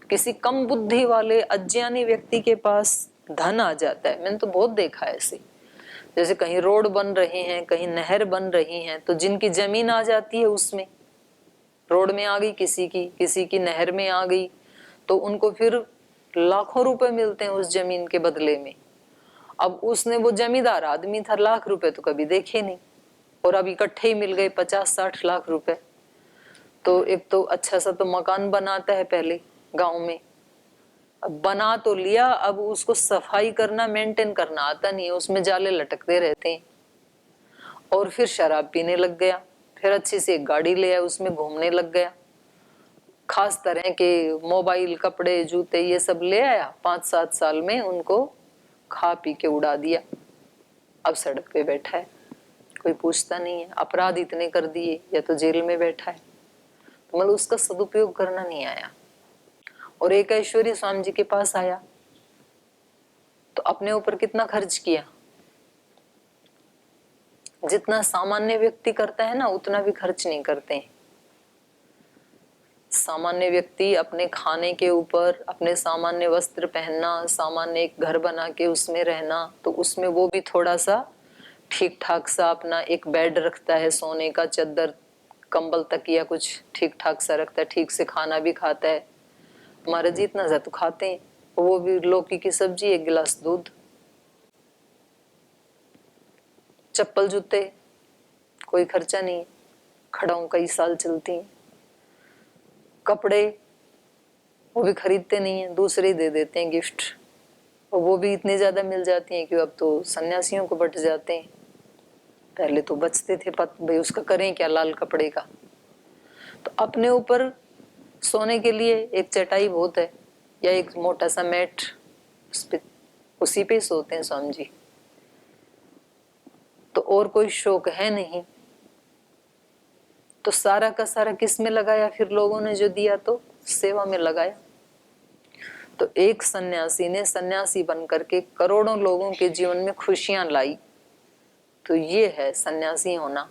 किसी कम बुद्धि वाले अज्ञानी व्यक्ति के पास धन आ जाता है, मैंने तो बहुत देखा है ऐसे। जैसे कहीं रोड बन रहे हैं, कहीं नहर बन रही है, तो जिनकी जमीन आ जाती है उसमें, रोड में आ गई किसी की नहर में आ गई, तो उनको फिर लाखों रुपए मिलते हैं उस जमीन के बदले में। अब उसने, वो जमींदार आदमी था, लाख रुपए तो कभी देखे नहीं, और अब इकट्ठे ही मिल गए 50-60 लाख रुपए। तो एक तो अच्छा सा तो मकान बनाता है पहले गांव में, अब बना तो लिया, अब उसको सफाई करना, मेंटेन करना आता नहीं है, उसमें जाले लटकते रहते हैं। और फिर शराब पीने लग गया, फिर अच्छी से एक गाड़ी ले आया, उसमें घूमने लग गया, खास तरह के मोबाइल, कपड़े, जूते, ये सब ले आया। 5-7 साल में उनको खा पी के उड़ा दिया। अब सड़क पे बैठा है, कोई पूछता नहीं है, अपराध इतने कर दिए, या तो जेल में बैठा है। तो मतलब उसका सदुपयोग करना नहीं आया। और एक ऐश्वर्य स्वामी जी के पास आया, तो अपने ऊपर कितना खर्च किया, जितना सामान्य व्यक्ति करता है ना उतना भी खर्च नहीं करते हैं। सामान्य व्यक्ति अपने खाने के ऊपर, अपने सामान्य वस्त्र पहनना, सामान्य एक घर बना के उसमें रहना, तो उसमें वो भी थोड़ा सा ठीक ठाक सा अपना एक बेड रखता है, सोने का चद्दर, कंबल, तकिया कुछ ठीक ठाक सा रखता है, ठीक से खाना भी खाता है। हमारा जी इतना ज्यादा खाते हैं, वो भी लौकी की सब्जी, एक गिलास दूध, चप्पल जूते, कोई खर्चा नहीं, खड़ाऊ कई साल चलती हैं। कपड़े वो भी खरीदते नहीं है, दूसरे ही दे देते हैं गिफ्ट, और वो भी इतने ज्यादा मिल जाती हैं कि अब तो सन्यासियों को बट जाते हैं। पहले तो बचते थे, भाई उसका करें क्या, लाल कपड़े का। तो अपने ऊपर सोने के लिए एक चटाई बहुत है, या एक मोटा सा मैट, उसी पे सोते हैं स्वामी जी। तो और कोई शौक है नहीं, तो सारा का सारा किस में लगाया फिर लोगों ने जो दिया, तो सेवा में लगाया। तो एक सन्यासी ने सन्यासी बनकर के करोड़ों लोगों के जीवन में खुशियां लाई। तो ये है सन्यासी होना।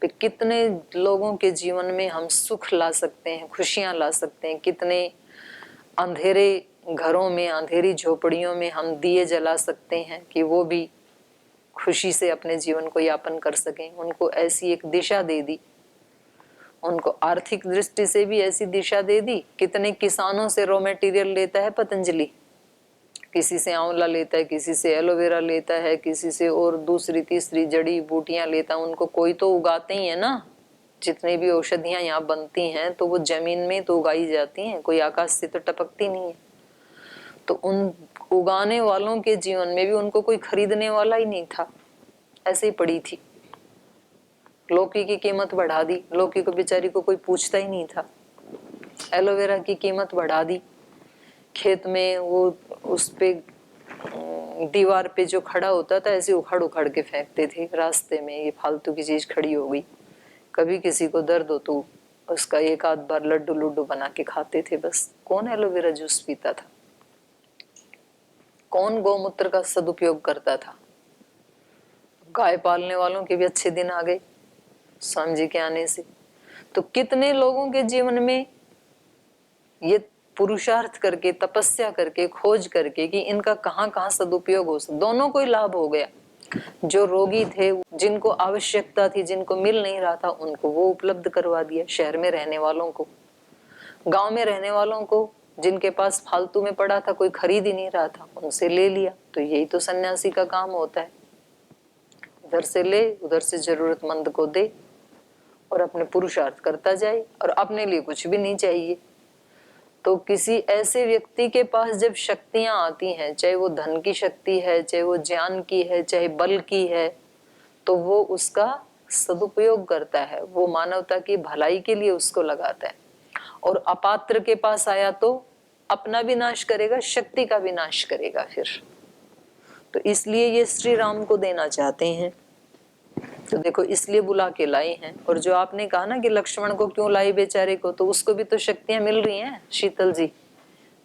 कि कितने लोगों के जीवन में हम सुख ला सकते हैं, खुशियां ला सकते हैं, कितने अंधेरे घरों में, अंधेरी झोपड़ियों में हम दिए जला सकते हैं कि वो भी खुशी से अपने जीवन को यापन कर सकें। उनको ऐसी एक दिशा दे दी, उनको आर्थिक दृष्टि से भी ऐसी दिशा दे दी। कितने किसानों से रॉ मटेरियल लेता है पतंजलि, किसी से आंवला लेता है, किसी से एलोवेरा लेता है, किसी से और दूसरी तीसरी जड़ी बूटियां लेता है। उनको कोई तो उगाते ही है ना, जितनी भी औषधियां यहाँ बनती हैं तो वो जमीन में तो उगाई जाती हैं, कोई आकाश से तो टपकती नहीं है। तो उन उगाने वालों के जीवन में भी उनको कोई खरीदने वाला ही नहीं था, ऐसे ही पड़ी थी। लौकी की कीमत बढ़ा दी, लौकी को बेचारी को कोई पूछता ही नहीं था। एलोवेरा की कीमत बढ़ा दी, खेत में वो उस पे दीवार पे जो खड़ा होता था ऐसे उखाड़ उखाड़ के फेंकते थे रास्ते में, ये फालतू की चीज खड़ी हो गई। कभी किसी को दर्द हो तो उसका एक आध बार लड्डू लुड्डू बना के खाते थे बस। कौन एलोवेरा जूस पीता था, कौन गौमूत्र का सदुपयोग करता था। गाय पालने वालों के भी अच्छे दिन आ गए स्वामी जी के आने से। तो कितने लोगों के जीवन में ये पुरुषार्थ करके, तपस्या करके, खोज करके कि इनका कहाँ कहाँ सदुपयोग हो सकता, दोनों को ही लाभ हो गया। जो रोगी थे, जिनको आवश्यकता थी, जिनको मिल नहीं रहा था, उनको वो उपलब्ध करवा दिया। शहर में रहने वालों को, गांव में रहने वालों को, जिनके पास फालतू में पड़ा था, कोई खरीद ही नहीं रहा था, उनसे ले लिया। तो यही तो सन्यासी का काम होता है, इधर से ले, उधर से जरूरतमंद को दे, और अपने पुरुषार्थ करता जाए, और अपने लिए कुछ भी नहीं चाहिए। तो किसी ऐसे व्यक्ति के पास जब शक्तियां आती हैं, चाहे वो धन की शक्ति है, चाहे वो ज्ञान की है, चाहे बल की है, तो वो उसका सदुपयोग करता है, वो मानवता की भलाई के लिए उसको लगाता है। और अपात्र के पास आया तो अपना भी नाश करेगा, शक्ति का भी नाश करेगा फिर। तो इसलिए ये श्री राम को देना चाहते हैं। तो देखो इसलिए बुला के लाए हैं। और जो आपने कहा ना कि लक्ष्मण को क्यों लाई बेचारे को, तो उसको भी तो शक्तियां मिल रही हैं शीतल जी,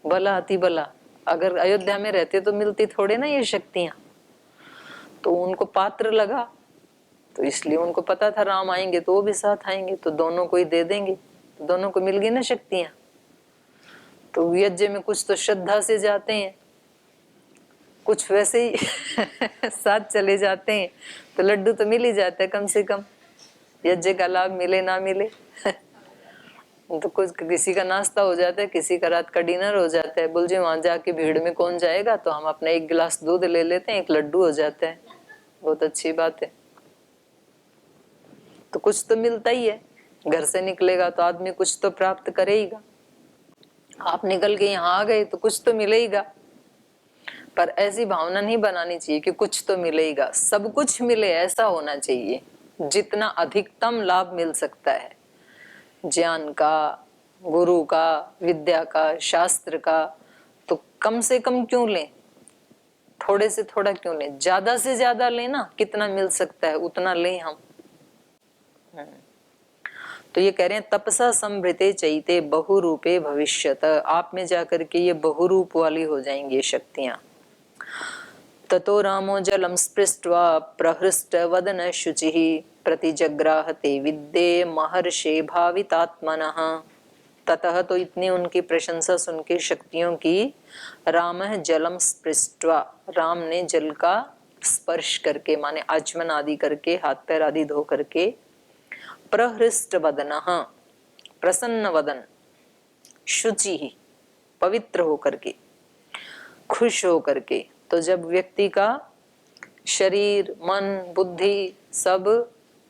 भला अति भला। अगर अयोध्या में रहते तो मिलती थोड़े ना ये शक्तियां। तो उनको पात्र लगा, तो इसलिए उनको पता था राम आएंगे तो वो भी साथ आएंगे, तो दोनों को ही दे देंगे, तो दोनों को मिल गई ना शक्तियां। तो यज्ञ में कुछ तो श्रद्धा से जाते हैं, कुछ वैसे ही साथ चले जाते हैं, तो लड्डू तो मिल ही जाता है कम से कम, यज्ञ का लाभ मिले ना मिले। तो कुछ किसी का नाश्ता हो जाता है, किसी का रात का डिनर हो जाता है। बोल जी वहां जाके भीड़ में कौन जाएगा, तो हम अपना एक गिलास दूध ले लेते हैं, एक लड्डू हो जाता है, बहुत अच्छी बात है। तो कुछ तो मिलता ही है, घर से निकलेगा तो आदमी कुछ तो प्राप्त करेगा। आप निकल के यहाँ आ गए तो कुछ तो मिलेगा, पर ऐसी भावना नहीं बनानी चाहिए कि कुछ तो मिलेगा, सब कुछ मिले ऐसा होना चाहिए। जितना अधिकतम लाभ मिल सकता है, ज्ञान का, गुरु का, विद्या का, शास्त्र का, तो कम से कम क्यों लें, थोड़े से थोड़ा क्यों लें, ज्यादा से ज्यादा लें ना, कितना मिल सकता है उतना लें हम। तो ये कह रहे हैं तपसा संभृते चैते बहुरूपे भविष्यत, आप में जाकर के ये बहुरूप वाली हो जाएंगी ये शक्तियां। ततो रामो जलम स्पृष्ट्वा प्रहृष्ट वदन शुचिः प्रतिजग्राह ते विद्ये महर्षे भावितात्मनः। ततः तो इतनी उनकी प्रशंसा सुन के शक्तियों की, रामः जलम स्पृष्ट्वा, राम ने जल का स्पर्श करके माने आचमन आदि करके, हाथ पैर आदि धो करके, प्रहृष्ट वदनः, प्रसन्न वदन, शुचि पवित्र होकर के, खुश होकर के। तो जब व्यक्ति का शरीर मन बुद्धि सब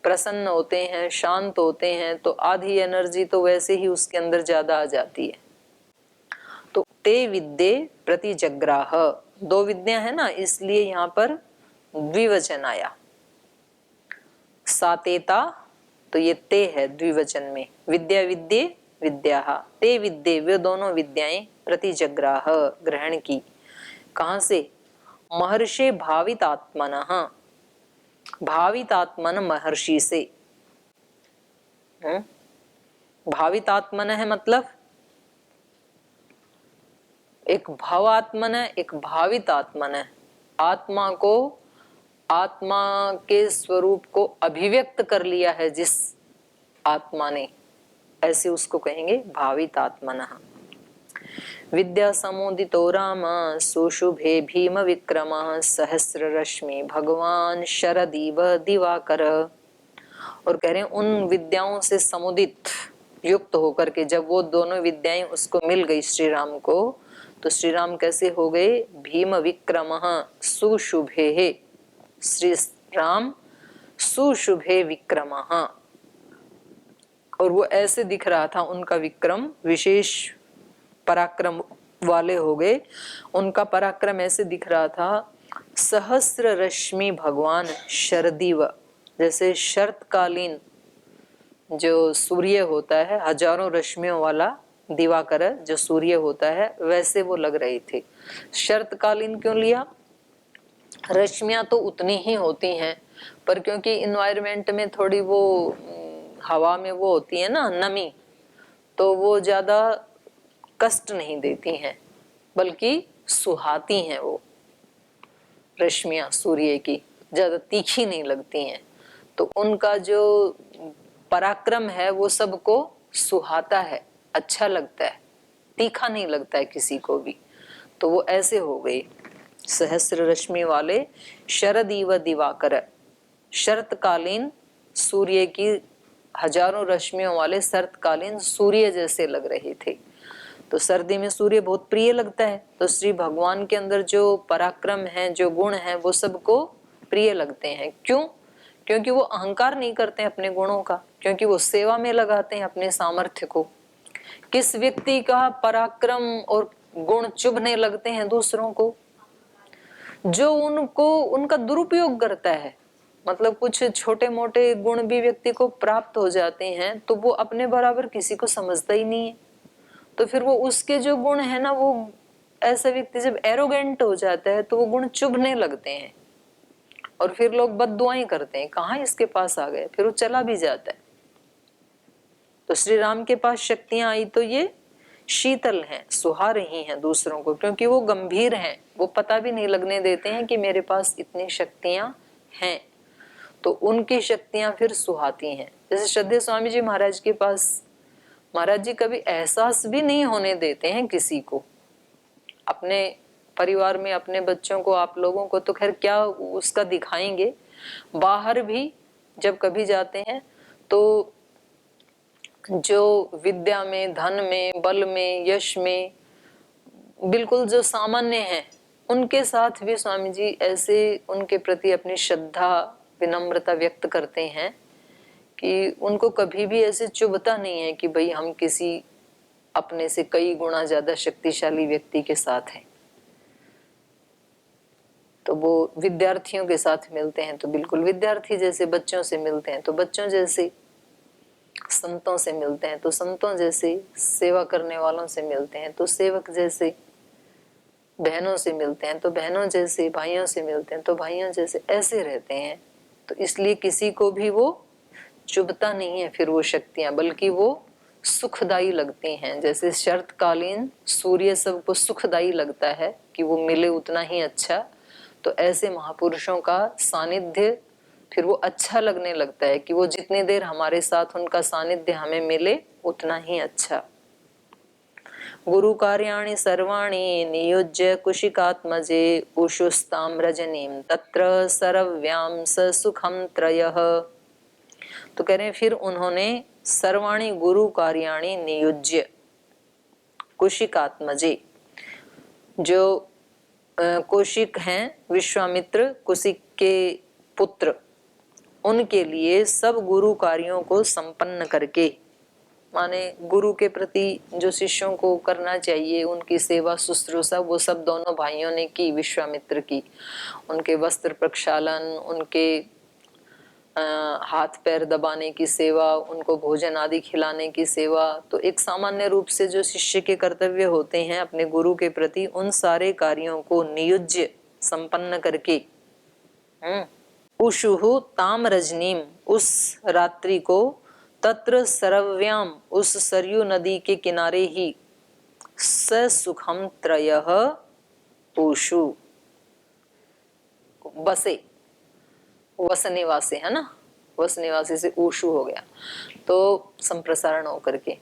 प्रसन्न होते हैं, शांत होते हैं, तो आधी एनर्जी तो वैसे ही उसके अंदर ज्यादा आ जाती है। तो ते विद्ये प्रतिजग्राह, दो विद्या है ना, इसलिए यहाँ पर द्विवचन आया। सातेता, तो ये ते है द्विवचन में, विद्या विद्ये विद्या, ते विद्ये वे दोनों विद्याएं, प्रतिजग्राह ग्रहण की, कहां से, महर्षि भावितात्मनः, भावितात्मन महर्षि से। भावितात्मन है मतलब एक भावात्मन है, एक भावितात्मन है। आत्मा को, आत्मा के स्वरूप को अभिव्यक्त कर लिया है जिस आत्मा ने, ऐसे उसको कहेंगे भावितात्मनः। विद्या समुदितो राम सुशुभे भीम विक्रम सहस्र रश्मि भगवान शरदीव दिवाकर। और कह रहे हैं उन विद्याओं से समुदित युक्त होकर के, जब वो दोनों विद्याएं उसको मिल गई श्री राम को, तो श्री राम कैसे हो गए, भीम विक्रम सुशुभे, श्री राम सुशुभे विक्रम। और वो ऐसे दिख रहा था, उनका विक्रम विशेष पराक्रम वाले हो गए, उनका पराक्रम ऐसे दिख रहा था, सहस्र रश्मि भगवान शरदीव, जैसे शरतकालीन जो सूर्य होता है, हजारों रश्मियों वाला दिवाकर जो सूर्य होता है, वैसे वो लग रहे थे। शरतकालीन क्यों लिया, रश्मियां तो उतनी ही होती हैं, पर क्योंकि इन्वायरमेंट में थोड़ी वो हवा में वो होती है ना नमी, तो वो ज्यादा कष्ट नहीं देती हैं, बल्कि सुहाती हैं। वो रश्मियां सूर्य की ज्यादा तीखी नहीं लगती हैं, तो उनका जो पराक्रम है वो सबको सुहाता है, अच्छा लगता है, तीखा नहीं लगता है किसी को भी। तो वो ऐसे हो गए सहस्र रश्मि वाले शरदीव दिवाकर, शरतकालीन सूर्य की हजारों रश्मियों वाले शरतकालीन सूर्य जैसे लग रहे थे। तो सर्दी में सूर्य बहुत प्रिय लगता है, तो श्री भगवान के अंदर जो पराक्रम है, जो गुण है, वो सबको प्रिय लगते हैं। क्यों, क्योंकि वो अहंकार नहीं करते हैं अपने गुणों का, क्योंकि वो सेवा में लगाते हैं अपने सामर्थ्य को। किस व्यक्ति का पराक्रम और गुण चुभने लगते हैं दूसरों को, जो उनको उनका दुरुपयोग करता है। मतलब कुछ छोटे मोटे गुण भी व्यक्ति को प्राप्त हो जाते हैं, तो वो अपने बराबर किसी को समझता ही नहीं है। तो फिर वो उसके जो गुण है ना, वो ऐसा व्यक्ति जब एरोगेंट हो जाता है तो वो गुण चुभने लगते हैं, और फिर लोग बद्दुआएं करते हैं, कहाँ इसके पास आ गए, फिर वो चला भी जाता है। तो श्री राम के पास शक्तियां आई तो ये शीतल हैं, सुहा रही हैं दूसरों को, क्योंकि वो गंभीर हैं, वो पता भी नहीं लगने देते हैं कि मेरे पास इतनी शक्तियां हैं। तो उनकी शक्तियां फिर सुहाती हैं। जैसे श्रद्धेय स्वामी जी महाराज के पास महाराज जी कभी एहसास भी नहीं होने देते हैं किसी को। अपने परिवार में अपने बच्चों को, आप लोगों को तो खैर क्या उसका दिखाएंगे, बाहर भी जब कभी जाते हैं तो जो विद्या में, धन में, बल में, यश में बिल्कुल जो सामान्य हैं, उनके साथ भी स्वामी जी ऐसे उनके प्रति अपनी श्रद्धा, विनम्रता व्यक्त करते हैं कि उनको कभी भी ऐसे चुभता नहीं है कि भाई हम किसी अपने से कई गुना ज्यादा शक्तिशाली व्यक्ति के साथ हैं। तो वो विद्यार्थियों के साथ मिलते हैं तो बिल्कुल विद्यार्थी जैसे, बच्चों से मिलते हैं तो बच्चों जैसे, संतों से मिलते हैं तो संतों जैसे, सेवा करने वालों से मिलते हैं तो सेवक जैसे, बहनों से मिलते हैं तो बहनों जैसे, भाइयों से मिलते हैं तो भाइयों जैसे, ऐसे रहते हैं। तो इसलिए किसी को भी वो चुभता नहीं है फिर वो शक्तियां, बल्कि वो सुखदायी लगती हैं। जैसे शरतकालीन सूर्य सबको सुखदायी लगता है कि वो मिले उतना ही अच्छा, तो ऐसे महापुरुषों का सानिध्य फिर वो अच्छा लगने लगता है कि वो जितनी देर हमारे साथ उनका सानिध्य हमें मिले उतना ही अच्छा। गुरु कार्याणि सर्वाणि नियुज्य कुशिकात्मजे उषुस्ताम रजनीम तत्र सरव्याम स सुखम त्रयः। तो कह रहे हैं फिर उन्होंने सर्वाणि गुरु कार्याणि नियुज्य कुशिकात्मजे, जो कौशिक हैं विश्वामित्र कुशिक के पुत्र, उनके लिए सब गुरु कार्यों को संपन्न करके, माने गुरु के प्रति जो शिष्यों को करना चाहिए उनकी सेवा शुश्रूषा, वो सब दोनों भाइयों ने की, विश्वामित्र की। उनके वस्त्र प्रक्षालन, उनके हाथ पैर दबाने की सेवा, उनको भोजन आदि खिलाने की सेवा, तो एक सामान्य रूप से जो शिष्य के कर्तव्य होते हैं अपने गुरु के प्रति, उन सारे कार्यों को नियुज्य संपन्न करके उषुहु ताम रजनीम, उस रात्रि को, तत्र सरव्याम, उस सरयू नदी के किनारे ही, स सुखम त्रयः उषु, बसे, वस निवासी है ना, वस निवासी से ऊषु हो गया तो संप्रसारण होकर के,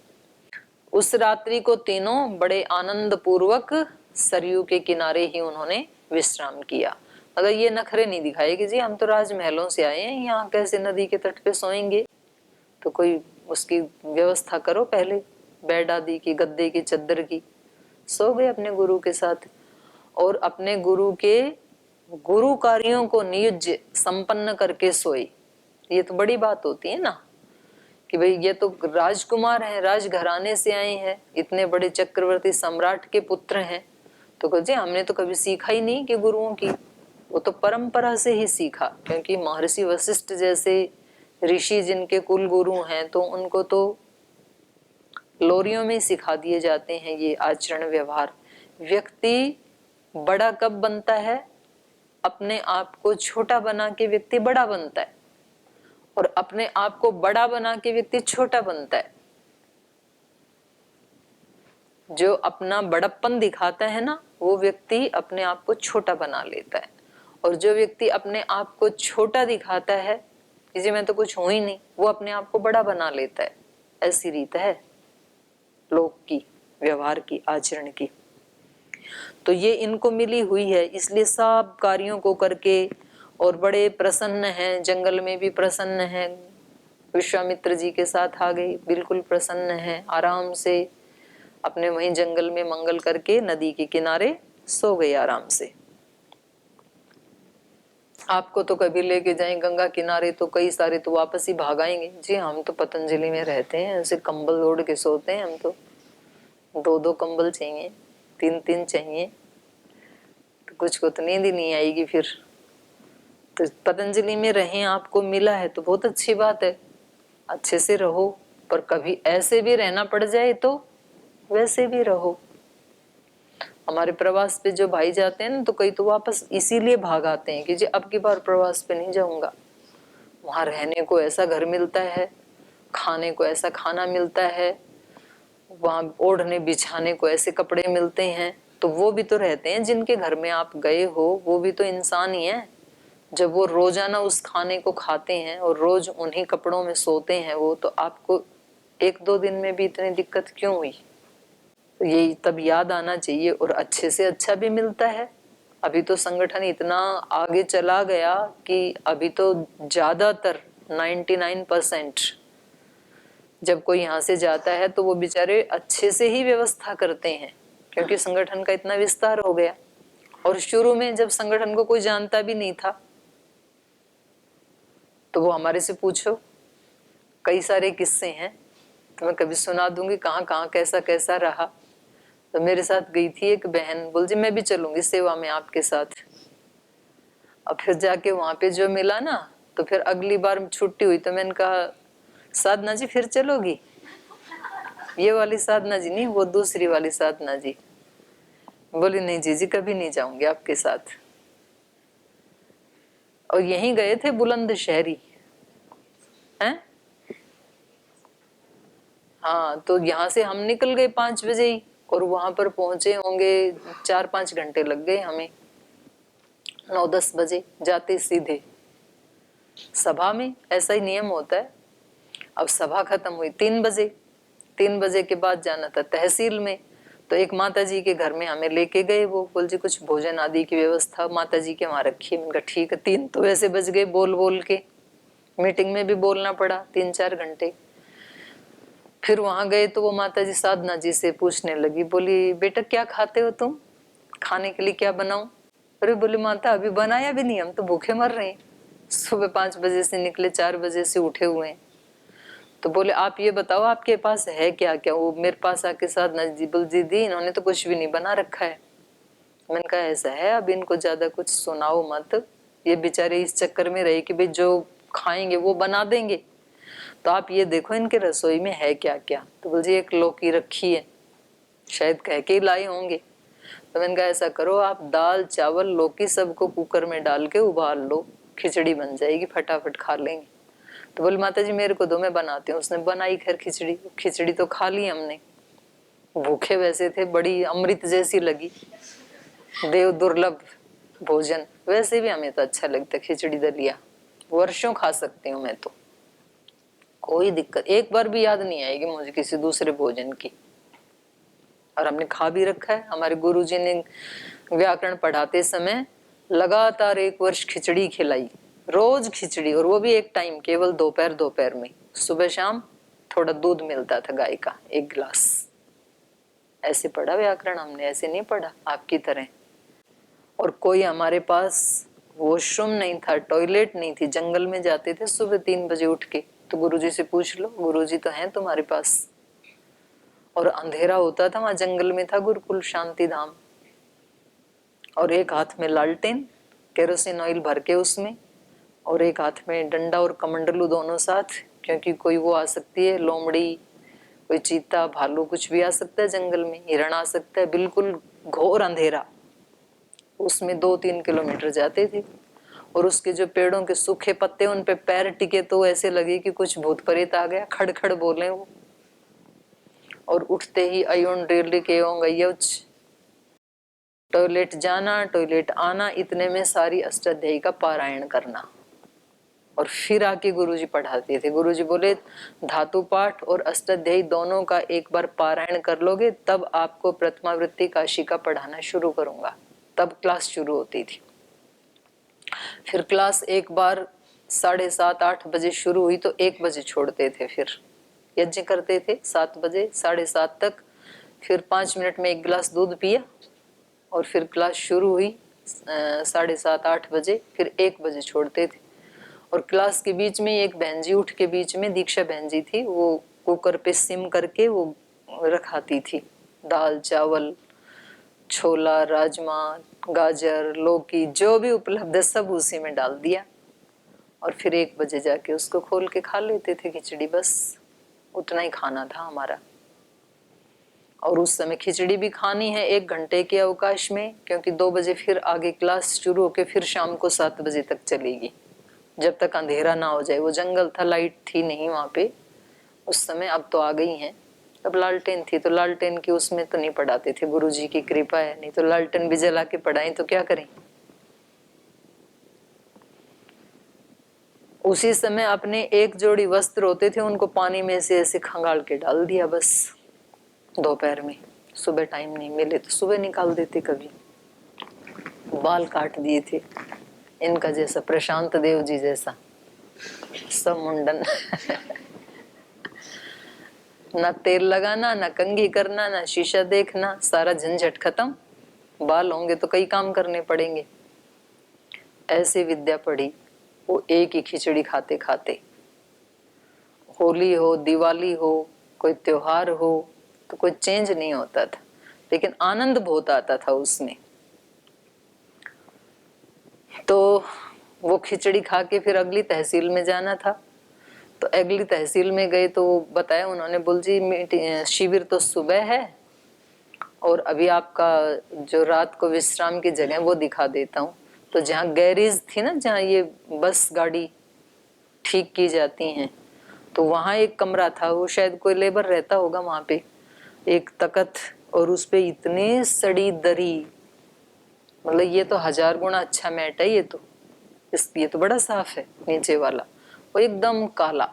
उस रात्रि को तीनों बड़े आनंद पूर्वक सरयू के किनारे ही उन्होंने विश्राम किया। अगर ये नखरे नहीं दिखाए कि जी हम तो राजमहलों से आए हैं, यहाँ कैसे नदी के तट पे सोएंगे, तो कोई उसकी व्यवस्था करो पहले, बेड आदि की, गद्दे की, चद्दर की, सो गए अपने गुरु के साथ। और अपने गुरु के गुरु कार्यों को नियुज्य संपन्न करके सोए। ये तो बड़ी बात होती है ना कि भाई ये तो राजकुमार हैं, राजघराने से आए हैं, इतने बड़े चक्रवर्ती सम्राट के पुत्र हैं, तो कहे हमने तो कभी सीखा ही नहीं कि गुरुओं की, वो तो परंपरा से ही सीखा, क्योंकि महर्षि वशिष्ठ जैसे ऋषि जिनके कुल गुरु हैं तो उनको तो लोरियों में सिखा दिए जाते हैं ये आचरण व्यवहार। व्यक्ति बड़ा कब बनता है, अपने आप को छोटा बना के व्यक्ति बड़ा बनता है, और अपने आप को बड़ा बना के व्यक्ति छोटा बनता है। जो अपना बड़प्पन दिखाता है ना, वो व्यक्ति अपने आप को छोटा बना लेता है, और जो व्यक्ति अपने आप को छोटा दिखाता है, किसी में तो कुछ हो ही नहीं, वो अपने आप को बड़ा बना लेता है। ऐसी रीत है लोक की, व्यवहार की, आचरण की। तो ये इनको मिली हुई है, इसलिए सब कार्यों को करके और बड़े प्रसन्न हैं, जंगल में भी प्रसन्न हैं, विश्वामित्र जी के साथ आ गए, बिल्कुल प्रसन्न हैं, आराम से अपने वहीं जंगल में मंगल करके नदी के किनारे सो गए आराम से। आपको तो कभी लेके जाएं गंगा किनारे तो कई सारे तो वापस ही भाग आएंगे, जी हम तो पतंजलि में रहते हैं, ऐसे कंबल ओढ़ के सोते हैं, हम तो 2-2 कंबल चाहिए, 3-3 चाहिए, तो कुछ को तो नींद ही नहीं आएगी फिर। तो पतंजलि में रहें, आपको मिला है तो बहुत अच्छी बात है, अच्छे से रहो, पर कभी ऐसे भी रहना पड़ जाए तो वैसे भी रहो। हमारे प्रवास पे जो भाई जाते हैं ना, तो कई तो वापस इसीलिए भाग आते हैं कि जी अब की बार प्रवास पे नहीं जाऊंगा, वहां रहने को ऐसा घर मिलता है, खाने को ऐसा खाना मिलता है, वहां ओढ़ने बिछाने को ऐसे कपड़े मिलते हैं, तो वो भी तो रहते हैं जिनके घर में आप गए हो, वो भी तो इंसान ही है। जब वो रोजाना उस खाने को खाते हैं और रोज उन्हीं कपड़ों में सोते हैं, वो तो आपको एक दो दिन में भी इतनी दिक्कत क्यों हुई? तो यही तब याद आना चाहिए। और अच्छे से अच्छा भी मिलता है। अभी तो संगठन इतना आगे चला गया कि अभी तो ज्यादातर 99% जब कोई यहाँ से जाता है तो वो बेचारे अच्छे से ही व्यवस्था करते हैं, क्योंकि संगठन का इतना विस्तार हो गया। और शुरू में जब संगठन को कोई जानता भी नहीं था तो वो हमारे से पूछो, कई सारे किस्से हैं तो मैं कभी सुना दूंगी कहाँ कहाँ कैसा कैसा रहा। तो मेरे साथ गई थी एक बहन, बोल जी मैं भी चलूंगी सेवा में आपके साथ। अब फिर जाके वहां पे जो मिला ना, तो फिर अगली बार छुट्टी हुई तो मैंने कहा साधना जी फिर चलोगी? ये वाली साधना जी नहीं, वो दूसरी वाली साधना जी। बोली नहीं जी कभी नहीं जाऊंगी आपके साथ। और यहीं गए थे बुलंदशहरी हैं। हाँ, तो यहाँ से हम निकल गए 5 बजे ही, और वहां पर पहुंचे होंगे 4-5 घंटे लग गए हमें। 9-10 बजे जाते सीधे सभा में, ऐसा ही नियम होता है। अब सभा खत्म हुई 3 बजे। 3 बजे के बाद जाना था तहसील में। तो एक माता जी के घर में हमें लेके गए, वो बोल जी कुछ भोजन आदि की व्यवस्था माता जी के वहां रखी है। मैंने कहा ठीक है। 3 तो वैसे बज गए बोल बोल के, मीटिंग में भी बोलना पड़ा 3-4 घंटे। फिर वहां गए तो वो माता जी साधना जी से पूछने लगी, बोली बेटा क्या खाते हो तुम, खाने के लिए क्या बनाऊं? अरे बोली माता अभी बनाया भी नहीं, हम तो भूखे मर रहे हैं। सुबह 5 बजे से निकले, 4 बजे से उठे हुए हैं। तो बोले आप ये बताओ आपके पास है क्या क्या? वो मेरे पास आके साधना जी बोल जी दी इन्होंने तो कुछ भी नहीं बना रखा है। मैंने कहा ऐसा है, अब इनको ज्यादा कुछ सुनाओ मत, ये बेचारे इस चक्कर में रहे कि भाई जो खाएंगे वो बना देंगे। तो आप ये देखो इनके रसोई में है क्या क्या। तो बोल जी एक लौकी रखी है, शायद कह के ही लाए होंगे। तो मैंने कहा ऐसा करो आप दाल चावल लौकी सबको कुकर में डाल के उबाल लो, खिचड़ी बन जाएगी, फटाफट खा लेंगे। तो बोले माता जी मेरे को दो मैं बनाती हूँ। उसने बनाई खैर खिचड़ी। खिचड़ी तो खा ली हमने, भूखे वैसे थे, बड़ी अमृत जैसी लगी, देव दुर्लभ भोजन। वैसे भी हमें तो अच्छा लगता है खिचड़ी दलिया, वर्षों खा सकती हूँ मैं तो, कोई दिक्कत एक बार भी याद नहीं आएगी मुझे किसी दूसरे भोजन की। और हमने खा भी रखा है। हमारे गुरुजी ने व्याकरण पढ़ाते समय लगातार 1 वर्ष खिचड़ी खिलाई, रोज खिचड़ी, और वो भी एक टाइम, केवल दोपहर दोपहर में, सुबह शाम थोड़ा दूध मिलता था गाय का 1 गिलास। ऐसे पढ़ा व्याकरण हमने, ऐसे नहीं पढ़ा आपकी तरह। और कोई हमारे पास वॉशरूम नहीं था, टॉयलेट नहीं थी, जंगल में जाते थे सुबह 3 बजे उठ के। तो गुरुजी से पूछ लो, गुरुजी तो हैं तुम्हारे पास। और अंधेरा होता था वहां, जंगल में था गुरुकुल शांति धाम। और एक हाथ में लालटेन केरोसिन ऑयल भर के उसमें, और एक हाथ में डंडा और कमंडलू दोनों साथ, क्योंकि कोई वो आ सकती है लोमड़ी, कोई चीता भालू कुछ भी आ सकता है जंगल में, हिरण आ सकता है। बिल्कुल घोर अंधेरा, उसमें 2-3 किलोमीटर जाते थे। और उसके जो पेड़ों के सूखे पत्ते उन पे पैर टिके तो ऐसे लगे कि कुछ भूत प्रेत आ गया, खड़ खड़ बोले वो। और उठते ही अयुण रेली के ओंगयच, टॉयलेट जाना टॉयलेट आना, इतने में सारी अष्टाध्यायी का पारायण करना। और फिर आके गुरुजी पढ़ाते थे। गुरुजी बोले धातु पाठ और अष्टाध्यायी दोनों का एक बार पारायण कर लोगे तब आपको प्रथमावृत्ति काशी का पढ़ाना शुरू करूंगा। तब क्लास शुरू होती थी। फिर क्लास एक बार 7:30-8 बजे शुरू हुई तो 1 बजे छोड़ते थे। फिर यज्ञ करते थे 7 बजे 7:30 तक। फिर 5 मिनट में 1 गिलास दूध पिया और फिर क्लास शुरू हुई 7:30-8 बजे। फिर 1 बजे छोड़ते थे। और क्लास के बीच में एक बहन जी उठ के, बीच में दीक्षा बहन जी थी, वो कुकर पे सिम करके वो रखाती थी, दाल चावल छोला राजमा गाजर लौकी जो भी उपलब्ध है सब उसी में डाल दिया। और फिर 1 बजे जाके उसको खोल के खा लेते थे खिचड़ी, बस उतना ही खाना था हमारा। और उस समय खिचड़ी भी खानी है 1 घंटे के अवकाश में, क्योंकि 2 बजे फिर आगे क्लास शुरू होके फिर शाम को 7 बजे तक चलेगी, जब तक अंधेरा ना हो जाए। वो जंगल था, लाइट थी नहीं वहां पे उस समय, अब तो आ गई हैं। तब लालटेन थी तो लालटेन की उसमें तो नहीं पढ़ाते थे, गुरुजी की कृपा है, नहीं तो लालटेन भी जला के पढ़ाएं तो क्या करें। उसी समय अपने एक जोड़ी वस्त्र होते थे उनको पानी में से ऐसे खंगाल के डाल दिया बस दोपहर में। सुबह टाइम नहीं मिले तो सुबह निकाल देते, कभी बाल काट दिए थे इनका जैसा, प्रशांत देव जी जैसा सब मुंडन ना तेल लगाना, ना कंघी करना, ना शीशा देखना, सारा झंझट खत्म। बाल होंगे तो कई काम करने पड़ेंगे। ऐसी विद्या पढ़ी वो एक ही खिचड़ी खाते खाते। होली हो, दिवाली हो, कोई त्योहार हो तो कोई चेंज नहीं होता था, लेकिन आनंद बहुत आता था उसमें। तो वो खिचड़ी खा के फिर अगली तहसील में जाना था। तो अगली तहसील में गए तो बताया उन्होंने, बोल जी शिविर तो सुबह है और अभी आपका जो रात को विश्राम की जगह वो दिखा देता हूँ। तो जहाँ गैरेज थी ना, जहाँ ये बस गाड़ी ठीक की जाती हैं, तो वहाँ एक कमरा था, वो शायद कोई लेबर रहता होगा वहाँ पे। एक तकत और उस पे इतने सड़ी दरी, मतलब ये तो 1000 गुना अच्छा मैट है ये तो। ये तो बड़ा साफ है नीचे वाला, वो एकदम काला,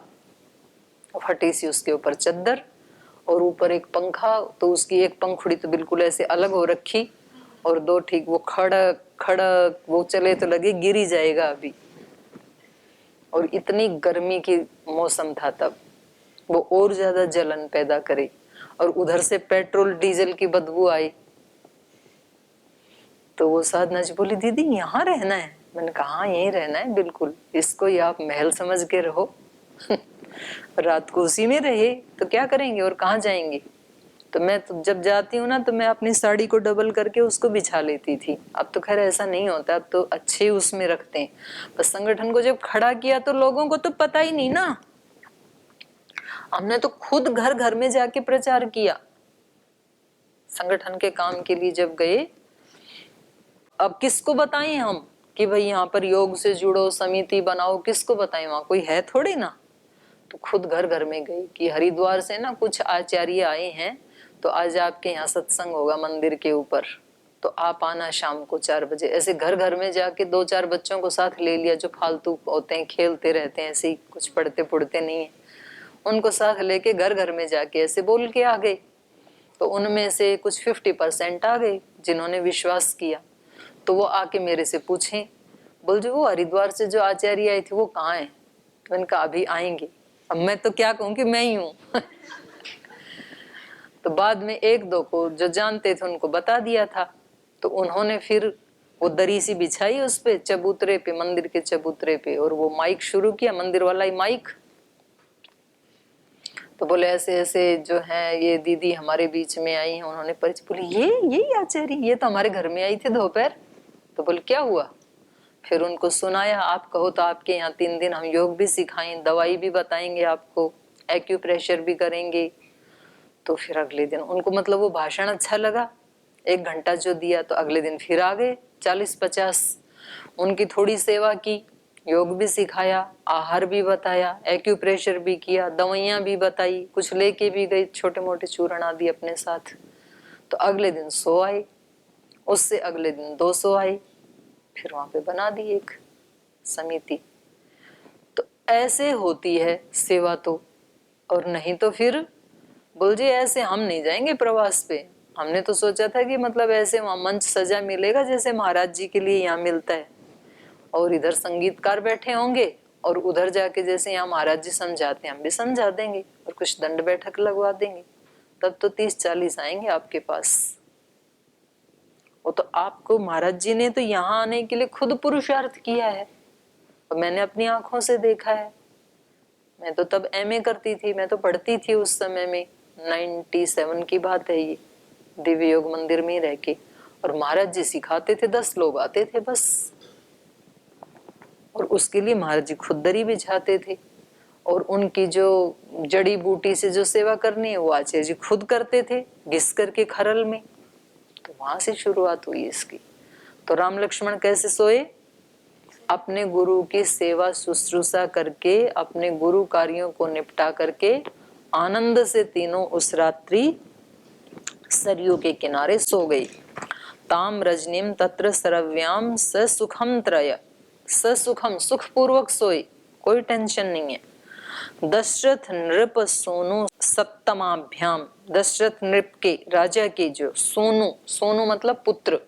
फटी सी उसके ऊपर चद्दर और ऊपर एक पंखा। तो उसकी एक पंखुड़ी तो बिल्कुल ऐसे अलग हो रखी और दो ठीक वो खड़क खड़क, वो चले तो लगे गिर ही जाएगा अभी। और इतनी गर्मी की मौसम था तब, वो और ज्यादा जलन पैदा करे। और उधर से पेट्रोल डीजल की बदबू आई। तो वो साधना जी बोली, दीदी यहाँ रहना है? मैंने कहा हाँ यहीं रहना है बिल्कुल, इसको ही आप महल समझ के रहो रात को उसी में रहे तो क्या करेंगे और कहाँ जाएंगे। तो मैं तो जब जाती हूँ ना तो मैं अपनी साड़ी को डबल करके उसको बिछा लेती थी। अब तो खैर ऐसा नहीं होता, अब तो अच्छे उसमें रखते हैं। बस संगठन को जब खड़ा किया तो लोगों को तो पता ही नहीं ना, हमने तो खुद घर घर में जाके प्रचार किया संगठन के काम के लिए जब गए। अब किसको बताएं हम कि भाई यहाँ पर योग से जुड़ो, समिति बनाओ, किसको बताएं, वहां कोई है थोड़ी ना। तो खुद घर घर में गई कि हरिद्वार से ना कुछ आचार्य आए हैं, तो आज आपके यहाँ सत्संग होगा मंदिर के ऊपर, तो आप आना शाम को 4 बजे। ऐसे घर घर में जाके 2-4 बच्चों को साथ ले लिया जो फालतू होते हैं, खेलते रहते हैं, ऐसे ही कुछ पढ़ते पुढ़ते नहीं है, उनको साथ लेके घर घर में जाके ऐसे बोल के आ गए। तो उनमें से कुछ 50% आ गए जिन्होंने विश्वास किया। तो वो आके मेरे से पूछे, बोल जो वो हरिद्वार से जो आचार्य आए थे वो कहाँ है? तो मैंने कहा अभी आएंगे। अब मैं तो क्या कहूँ कि मैं ही हूँ तो बाद में 1-2 को जो जानते थे उनको बता दिया था। तो उन्होंने फिर वो दरी सी बिछाई उस पे चबूतरे पे, मंदिर के चबूतरे पे, और वो माइक शुरू किया, मंदिर वाला ही माइक। तो बोले ऐसे ऐसे जो है ये दीदी हमारे बीच में आई हैं, उन्होंने परिचय। बोले ये आचार्य, ये तो हमारे घर में आई थी दोपहर। तो बोले क्या हुआ? फिर उनको सुनाया, आप कहो तो आपके यहाँ 3 दिन हम योग भी सिखाएं, दवाई भी बताएंगे आपको, एक्यूप्रेशर भी करेंगे। तो फिर अगले दिन उनको मतलब वो भाषण अच्छा लगा, 1 घंटा जो दिया। तो अगले दिन फिर आ गए 40-50, उनकी थोड़ी सेवा की, योग भी सिखाया, आहार भी बताया, एक्यूप्रेशर भी किया, दवाइयां भी बताई, कुछ लेके भी गए छोटे मोटे चूर्ण आदि अपने साथ। तो अगले दिन 100 आए, उससे अगले दिन 200 आए, फिर वहां पे बना दी एक समिति। तो ऐसे होती है सेवा तो। और नहीं तो फिर बोल जी ऐसे हम नहीं जाएंगे प्रवास पे। हमने तो सोचा था कि मतलब ऐसे वहां मंच सजा मिलेगा जैसे महाराज जी के लिए यहाँ मिलता है, और इधर संगीतकार बैठे होंगे और उधर जाके जैसे यहाँ महाराज जी समझाते हैं हम भी समझा देंगे और कुछ दंड बैठक लगवा देंगे। तब तो 30-40 आएंगे आपके पास। वो तो आपको महाराज जी ने तो यहाँ आने के लिए खुद पुरुषार्थ किया है, और मैंने अपनी आंखों से देखा है। मैं तो तब एमए करती थी, मैं तो पढ़ती थी उस समय में, 97 की बात है ये, दिव्य योग मंदिर में ही रह के। और महाराज जी सिखाते थे, 10 लोग आते थे बस, और उसके लिए महाराज जी खुद दरी बिछाते थे। और उनकी जो जड़ी बूटी से जो सेवा करनी है वो आचार्य जी खुद करते थे, घिस करके खरल में। तो वहां से शुरुआत हुई इसकी। तो राम लक्ष्मण कैसे सोए? अपने गुरु की सेवा शुश्रूषा करके, अपने गुरु कार्यों को निपटा करके आनंद से तीनों उस रात्रि सरयू के किनारे सो गई। ताम रजनीम तत्र सरव्याम स सुखम त्रय, स सुखम सुख पूर्वक सोई, कोई टेंशन नहीं है। दशरथ नृप सोनू सप्तमाभ्याम, दशरथ नृप के राजा के जो सोनू, सोनू मतलब पुत्र,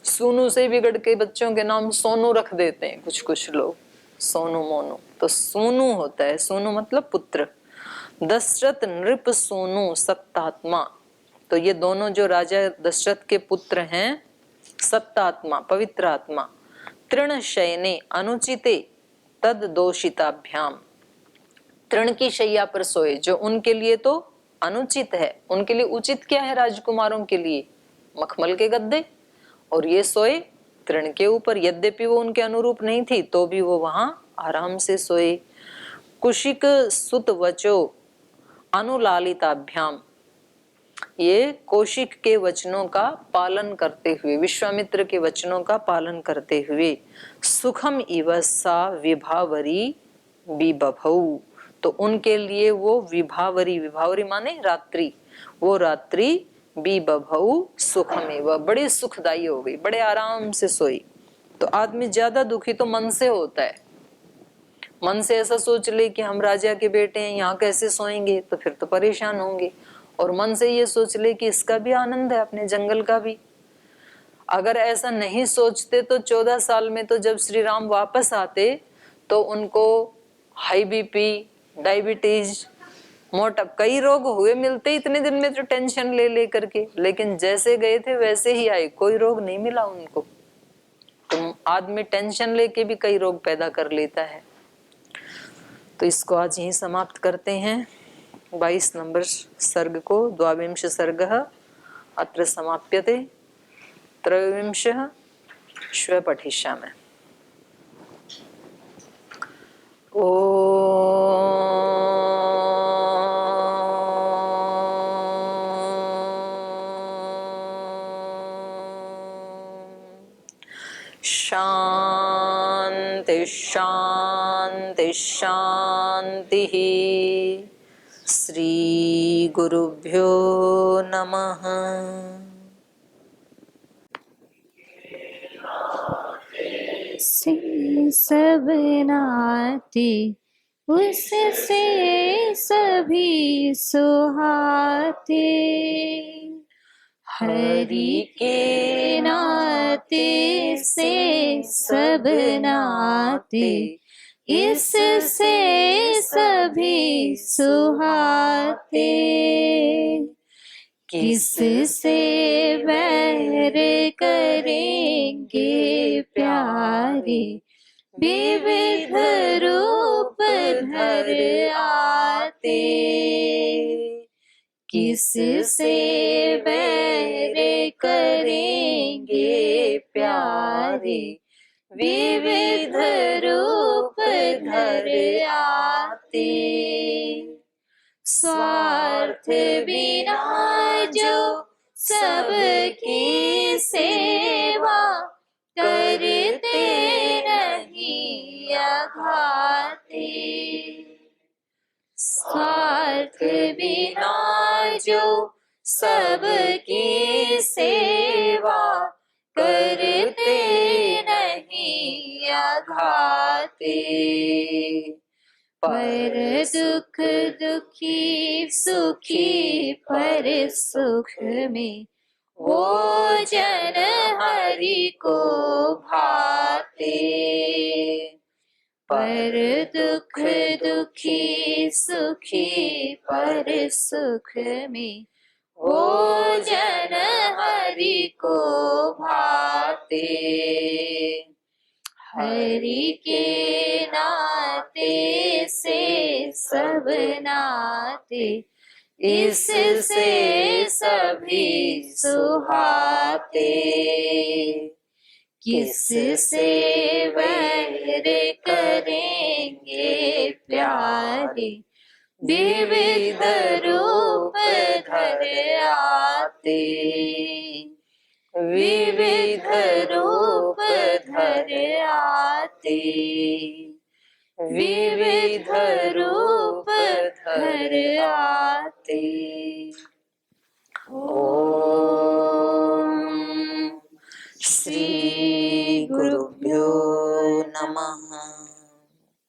सोनू से बिगड़ के बच्चों के नाम सोनू रख देते हैं कुछ कुछ लोग, सोनू मोनू, तो सोनू होता है, सोनू मतलब पुत्र। दशरथ नृप सोनू सत्तात्मा, तो ये दोनों जो राजा दशरथ के पुत्र हैं, सत्तात्मा पवित्र आत्मा। तृण शयने अनुचिते तद दोषिताभ्याम, तृण की शैया पर सोए, जो उनके लिए तो अनुचित है, उनके लिए उचित क्या है राजकुमारों के लिए, मखमल के गद्दे, और ये सोए तृण के ऊपर, यद्यपि वो उनके अनुरूप नहीं थी तो भी वो वहां आराम से सोए। कुशिक सुत वचो अनुलालिताभ्याम, ये कौशिक के वचनों का पालन करते हुए, विश्वामित्र के वचनों का पालन करते हुए, सुखम इव सा विभावरी बिबभौ, तो उनके लिए वो विभावरी, विभावरी माने रात्रि, वो रात्रि बिबभौ सुखमेव, बड़ी सुखदायी हो गई, बड़े आराम से सोई। तो आदमी ज्यादा दुखी तो मन से होता है, मन से ऐसा सोच ले कि हम राजा के बेटे हैं, यहाँ कैसे सोएंगे, तो फिर तो परेशान होंगे। और मन से ये सोच ले कि इसका भी आनंद है, अपने जंगल का भी। अगर ऐसा नहीं सोचते तो 14 साल में तो जब श्री राम वापस आते तो उनको हाई बीपी, डायबिटीज, मोटा, कई रोग हुए मिलते इतने दिन में, तो टेंशन ले ले करके, लेकिन जैसे गए थे वैसे ही आए, कोई रोग नहीं मिला उनको। तो आदमी टेंशन लेके भी कई रोग पैदा कर लेता है। तो इसको आज यहीं समाप्त करते हैं। 22 नंबर सर्ग को, द्वाविंश सर्गः अत्र समाप्यते, त्रयोविंशः श्वः पठिष्यामि। शांति शांति शांति। श्री गुरुभ्यो नमः। से सब नाते उससे सभी सुहाते, हरि के नाते से सब नाते इससे सभी सुहाते। किससे बैर करेंगे प्यारे, विविध रूप धर आते। किससे बैर करेंगे प्यारे, विविध रूप धर आते। स्वार्थ बिना जो सबकी सेवा करते नहीं अघाते। स्वार्थ बिना जो सबकी सेवा करते नहीं अघाते। पर दुख दुखी सुखी पर सुख में, वो जन हरि को भाते। पर दुख दुखी सुखी पर सुख में, वो जन हरि को भाते। हरि के नाते से सब नाते इससे सभी सुहाते। किससे वैर करेंगे प्यारे, विविध रूप धर आते। विविध रूप धर आते। विविध रूप धर आते। ओम श्री गुरुभ्यो